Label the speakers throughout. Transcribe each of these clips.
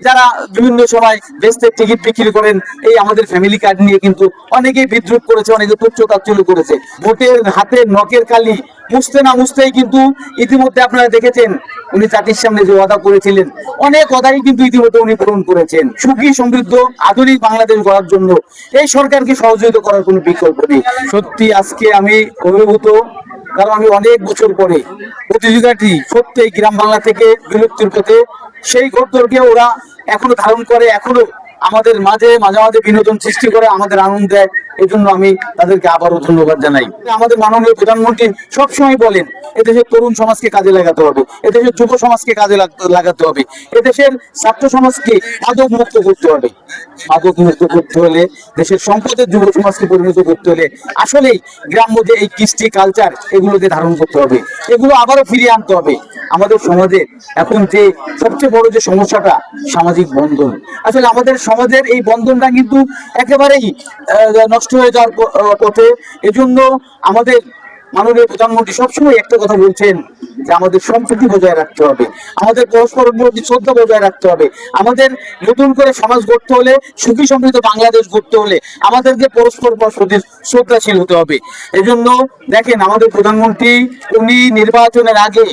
Speaker 1: যারা বিভিন্ন সময় দেশের টিকিট বিক্রি করেন এই আমাদের ফ্যামিলি কার্ড নিয়ে কিন্তু অনেকেই বিদ্রুপ করেছে, অনেকে তুচ্ছ তাচ্ছিল্য করেছে। ভোটের হাতে নখের কালি মুছতে না মুছতেই কিন্তু ইতিমধ্যে আপনারা দেখেছেন উনি জাতির সামনে যে ওয়াদা করেছিলেন অনেক কথাই কিন্তু ইতিমধ্যে উনি পূরণ করেছেন। সুখী সমৃদ্ধ আধুনিক বাংলাদেশ গড়ার জন্য এই সরকারকে সহযোগিতা করার কোনো বিকল্প নেই। সত্যি আজকে আমি অভিভূত, কারণ আমি অনেক বছর পরে প্রতিযোগিতাটি সত্যি গ্রাম বাংলা থেকে বিলুপ্তির পথে সেই ঘোরদৌড়কে ওরা এখনো ধারণ করে, এখনো আমাদের মাঝে মাঝে মাঝে বিনোদন সৃষ্টি করে, আমাদের আনন্দ দেয়। এই জন্য আমি তাদেরকে আবারও ধন্যবাদ জানাই। আমাদের মাননীয় প্রধানমন্ত্রী সবসময় বলেন এদেশের তরুণ সমাজকে কাজে লাগাতে হবে, এদেশের যুব সমাজকে কাজে লাগাতে হবে, এদেশের ছাত্র সমাজকে মাদক মুক্ত করতে হবে। মাদক মুক্ত করতে হলে, দেশের সম্পদের যুব সমাজকে পরিণত করতে হলে আসলেই গ্রাম্য যে এই কৃষ্টি কালচার এগুলোকে ধারণ করতে হবে, এগুলো আবারও ফিরিয়ে আনতে হবে। আমাদের সমাজে এখন যে সবচেয়ে বড় যে সমস্যাটা সামাজিক বন্ধন, আসলে আমাদের সমাজের এই বন্ধনটা কিন্তু একেবারেই নষ্ট হয়ে যাওয়ার পথে। এজন্য আমাদের মাননীয় প্রধানমন্ত্রী সবসময় একটা কথা বলছেন যে আমাদের সম্প্রীতি বজায় রাখতে হবে, আমাদের পরস্পরের প্রতি শ্রদ্ধা বজায় রাখতে হবে। আমাদের নতুন করে সমাজ গড়তে হলে, সুখী সমৃদ্ধ বাংলাদেশ গড়তে হলে আমাদেরকে পরস্পর প্রতি শ্রদ্ধাশীল হতে হবে। এজন্য দেখেন আমাদের প্রধানমন্ত্রী উনি নির্বাচনের আগে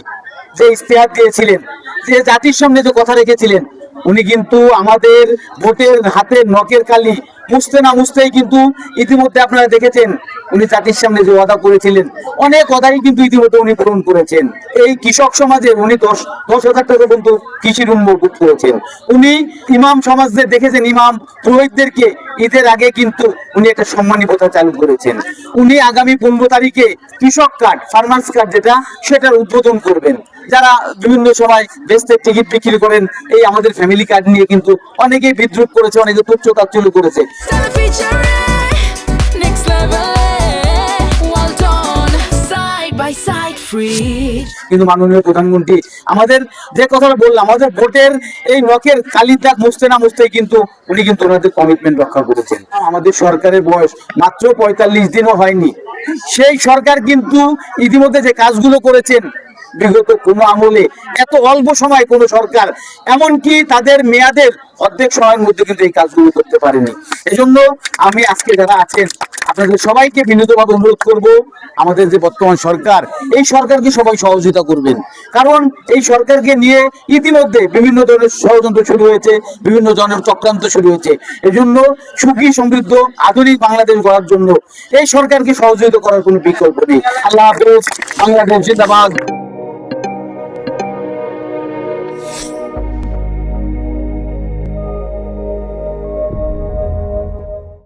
Speaker 1: যে ইস্তেহার দিয়েছিলেন, যে জাতির সামনে যে কথা রেখেছিলেন, উনি কিন্তু আমাদের ভোটের হাতে নখের কালি মুছতে না মুছতেই কিন্তু ইতিমধ্যে আপনারা দেখেছেন উনি জাতির সামনে যে ওয়াদা করেছিলেন অনেক কথাই কিন্তু ইতিমধ্যে উনি পূরণ করেছেন। এই কৃষক সমাজে উনি 10,000 টাকা পর্যন্ত কৃষি ঋণ মকুব করেছেন। উনি ইমাম সমাজদের দেখেছেন, ইমাম পুরোহিতদেরকে ঈদের আগে কিন্তু উনি একটা সম্মানী প্রথা চালু করেছেন। উনি আগামী 15 তারিখে কৃষক কার্ড, ফার্মার্স কার্ড যেটা, সেটার উদ্বোধন করবেন। যারা বিভিন্ন সময় দেশের টিকিট বিক্রি করেন এই আমাদের ফ্যামিলি কার্ড নিয়ে কিন্তু অনেকেই বিদ্রুপ করেছে, অনেকে তুচ্ছ তাচ্ছিল্য করেছে। কিন্তু মাননীয় প্রধানমন্ত্রী আমাদের যে কথাটা বললাম, আমাদের ভোটের এই নখের কালির দাগ মুছতে না মুছতেই কিন্তু উনি কিন্তু ওনাদের কমিটমেন্ট রক্ষা করেছেন। আমাদের সরকারের বয়স মাত্র 45 দিনও হয়নি, সেই সরকার কিন্তু ইতিমধ্যে যে কাজগুলো করেছেন বিগত কোনো আমলে এত অল্প সময় কোনো সরকার, এমনকি তাদের মেয়াদের অর্ধেক সময়ের মধ্যে কিন্তু এই কাজগুলো করতে পারেনি। এজন্য আমি আজকে যারা আছেন আপনাদের সবাইকে বিনীতভাবে অনুরোধ করব, আমাদের যে বর্তমান সরকার এই সরকারকে সবাই সহযোগিতা করবেন, কারণ এই সরকারকে নিয়ে ইতিমধ্যে বিভিন্ন ধরনের ষড়যন্ত্র শুরু হয়েছে, বিভিন্ন ধরনের চক্রান্ত শুরু হয়েছে। এজন্য সুখী সমৃদ্ধ আধুনিক বাংলাদেশ গড়ার জন্য এই সরকারকে সহযোগিতা করার কোনো বিকল্প নেই। আল্লাহ হাফেজ। বাংলাদেশ জিন্দাবাদ।